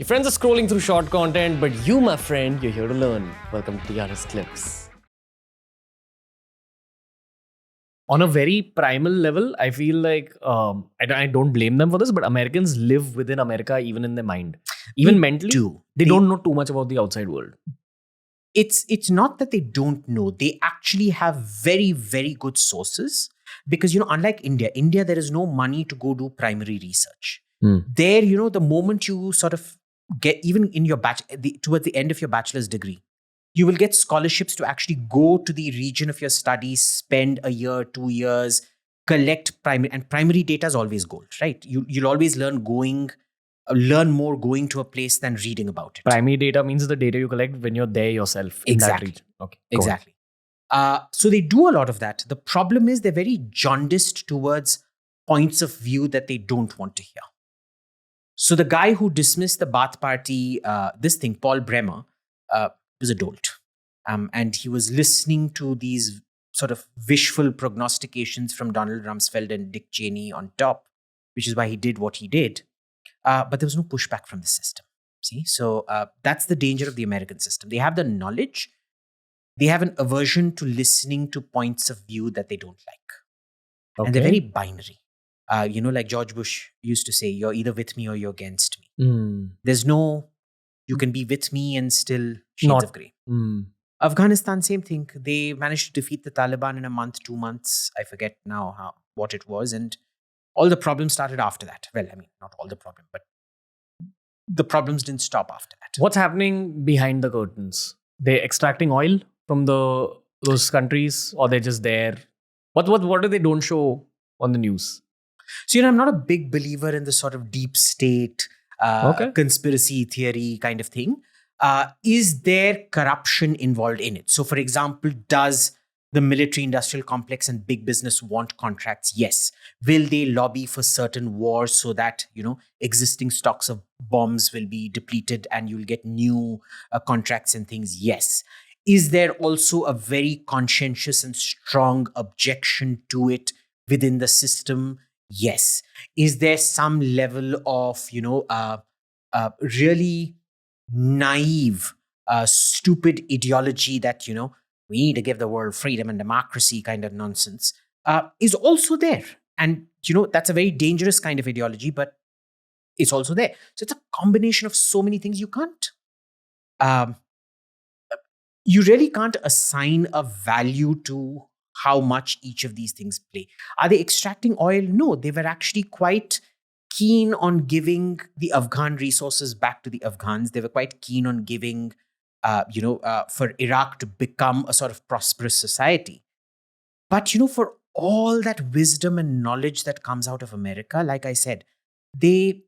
Your friends are scrolling through short content, but you, my friend, you're here to learn. Welcome to TRS Clips. On a very primal level, I feel like, I don't blame them for this, but Americans live within America even in their mind. Even mentally, they don't know too much about the outside world. It's not that they don't know. They actually have very, very good sources because, unlike India, there is no money to go do primary research. There, the moment you sort of get, even in your towards the end of your bachelor's degree, you will get scholarships to actually go to the region of your studies, spend a year, 2 years, collect primary data is always gold, right? You'll always learn more going to a place than reading about it. Primary data means the data you collect when you're there yourself in that region. Okay, exactly. So they do a lot of that. The problem is they're very jaundiced towards points of view that they don't want to hear. So the guy who dismissed the Baath Party, Paul Bremer, was a dolt. And he was listening to these sort of wishful prognostications from Donald Rumsfeld and Dick Cheney on top, which is why he did what he did. But there was no pushback from the system. See, so that's the danger of the American system. They have the knowledge. They have an aversion to listening to points of view that they don't like. Okay. And they're very binary. Like George Bush used to say, you're either with me or you're against me. There's no, you can be with me and still shades of grey. Afghanistan, same thing. They managed to defeat the Taliban in a month, 2 months. I forget now what it was. And all the problems started after that. Well, I mean, not all the problem, but the problems didn't stop after that. What's happening behind the curtains? They're extracting oil from those countries, or they're just there? What do they don't show on the news? So, I'm not a big believer in the sort of deep state, conspiracy theory kind of thing. Is there corruption involved in it? So, for example, does the military-industrial complex and big business want contracts? Yes. Will they lobby for certain wars so that, existing stocks of bombs will be depleted and you'll get new contracts and things? Yes. Is there also a very conscientious and strong objection to it within the system? Yes. Is there some level of, really naive, stupid ideology that, we need to give the world freedom and democracy kind of nonsense, is also there. And, that's a very dangerous kind of ideology, but it's also there. So it's a combination of so many things. You really can't assign a value to how much each of these things play. Are they extracting oil? No, they were actually quite keen on giving the Afghan resources back to the Afghans. They were quite keen on giving for Iraq to become a sort of prosperous society. But, for all that wisdom and knowledge that comes out of America, like I said, they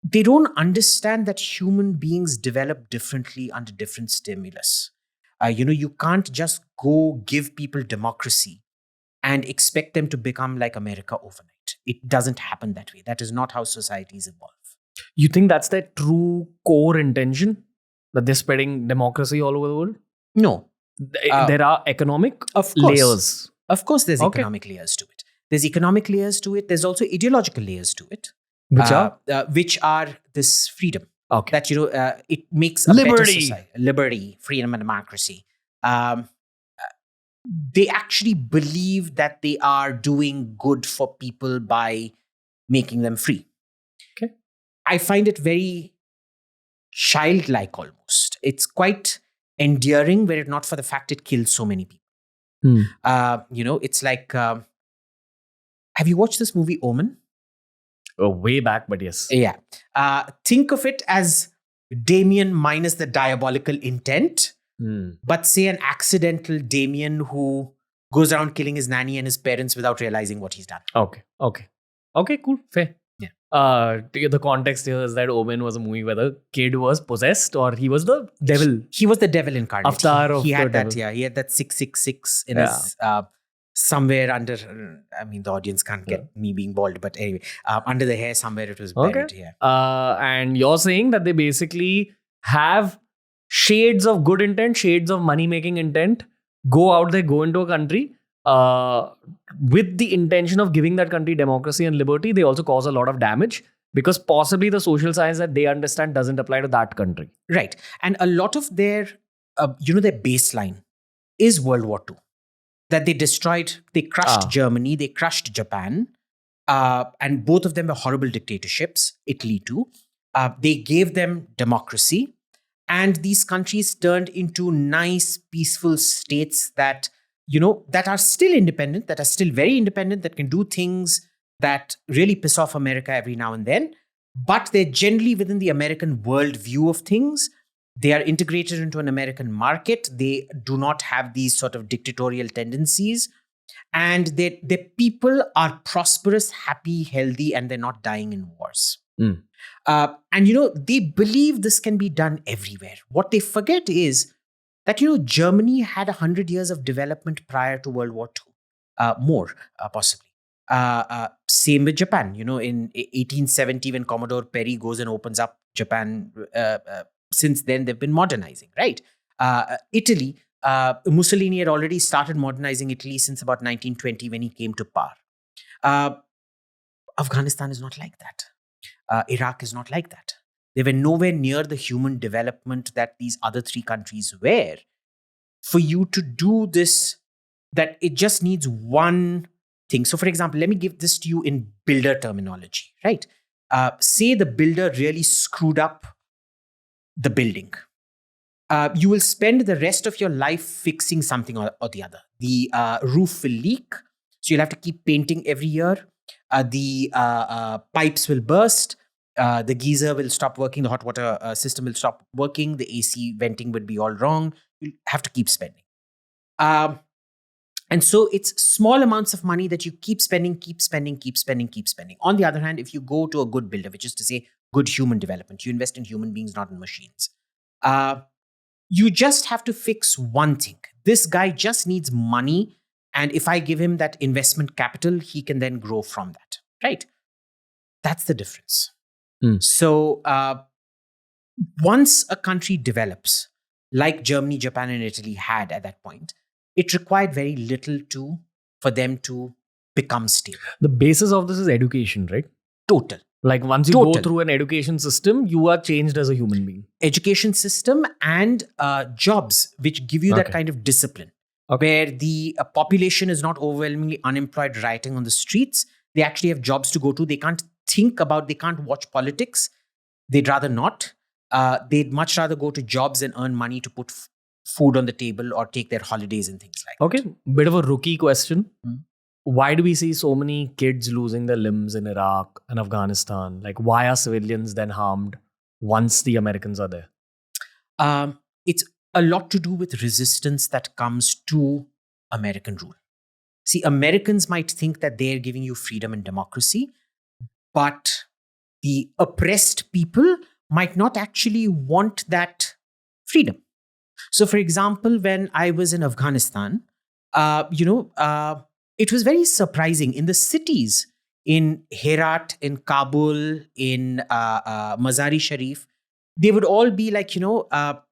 don't understand that human beings develop differently under different stimulus. You can't just go give people democracy and expect them to become like America overnight. It doesn't happen that way. That is not how societies evolve. You think that's their true core intention? That they're spreading democracy all over the world? No. There are economic layers. Of course, there's economic layers to it. There's economic layers to it. There's also ideological layers to it. Which are this freedom. Okay. That, it makes a better society. Liberty, freedom, and democracy. They actually believe that they are doing good for people by making them free. Okay. I find it very childlike almost. It's quite endearing were it not for the fact it kills so many people. It's like, have you watched this movie Omen? Oh, way back, but yes. Yeah. Think of it as Damien minus the diabolical intent, but say an accidental Damien who goes around killing his nanny and his parents without realizing what he's done. Okay, cool, fair. Yeah. The context here is that Omen was a movie where the kid was possessed or he was the devil. He was the devil incarnate. Avatar of he had the that, devil. He had that 666 in his somewhere under, the audience can't get me being bald, but anyway, under the hair somewhere it was buried. Okay. And you're saying that they basically have shades of good intent, shades of money-making intent, go out there, go into a country, with the intention of giving that country democracy and liberty. They also cause a lot of damage. Because possibly the social science that they understand doesn't apply to that country. Right. And a lot of their, their baseline is World War II. That they destroyed, they crushed Germany, they crushed Japan. And both of them were horrible dictatorships, Italy too. They gave them democracy. And these countries turned into nice, peaceful states that, that are still independent, that are still very independent, that can do things that really piss off America every now and then. But they're generally within the American worldview of things. They are integrated into an American market. They do not have these sort of dictatorial tendencies. And their people are prosperous, happy, healthy, and they're not dying in wars. And they believe this can be done everywhere. What they forget is that, Germany had 100 years of development prior to World War II. More, possibly. Same with Japan. In 1870, when Commodore Perry goes and opens up Japan, since then they've been modernizing, right? Italy, Mussolini had already started modernizing Italy since about 1920 when he came to power. Afghanistan is not like that. Iraq is not like that. They were nowhere near the human development that these other three countries were. For you to do this, that it just needs one thing. So, for example, let me give this to you in builder terminology, right? Say the builder really screwed up the building. You will spend the rest of your life fixing something or the other. The roof will leak, so you'll have to keep painting every year. The pipes will burst. The geyser will stop working. The hot water system will stop working. The AC venting would be all wrong. You'll have to keep spending. And so it's small amounts of money that you keep spending. On the other hand, if you go to a good builder, which is to say good human development, you invest in human beings, not in machines. You just have to fix one thing. This guy just needs money. And if I give him that investment capital, he can then grow from that, right? That's the difference. So once a country develops, like Germany, Japan, and Italy had at that point, it required very little for them to become stable. The basis of this is education, right? Total. Like once you go through an education system, you are changed as a human being. Education system and jobs, which give you that kind of discipline. Where the population is not overwhelmingly unemployed rioting on the streets. They actually have jobs to go to. They can't they can't watch politics. They'd rather not. They'd much rather go to jobs and earn money to put food on the table or take their holidays and things like that. Okay, bit of a rookie question. Why do we see so many kids losing their limbs in Iraq and Afghanistan? Like, why are civilians then harmed once the Americans are there? It's a lot to do with resistance that comes to American rule. See, Americans might think that they're giving you freedom and democracy, but the oppressed people might not actually want that freedom. So, for example, when I was in Afghanistan, it was very surprising. In the cities, in Herat, in Kabul, in Mazari Sharif, they would all be like,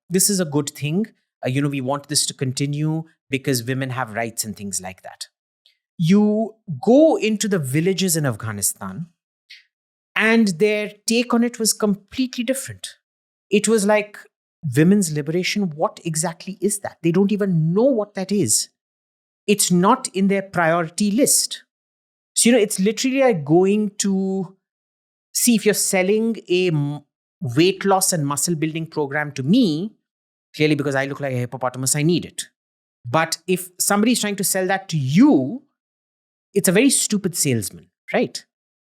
this is a good thing. We want this to continue because women have rights and things like that. You go into the villages in Afghanistan, and their take on it was completely different. It was like, women's liberation, what exactly is that? They don't even know what that is. It's not in their priority list. So, it's literally like going to see if you're selling a weight loss and muscle building program to me, clearly because I look like a hippopotamus, I need it. But if somebody's trying to sell that to you, it's a very stupid salesman, right?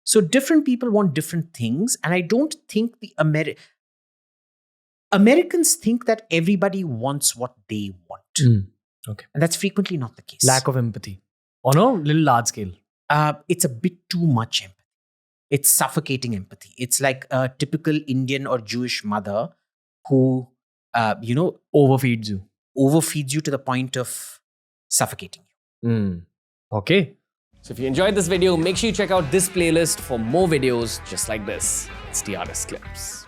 So different people want different things. And I don't think the Americans think that everybody wants what they want. Okay. And that's frequently not the case. Lack of empathy on a little large scale. It's a bit too much empathy. It's suffocating empathy. It's like a typical Indian or Jewish mother who, overfeeds you to the point of suffocating you. Okay. So if you enjoyed this video, make sure you check out this playlist for more videos just like this. It's the Artist Clips.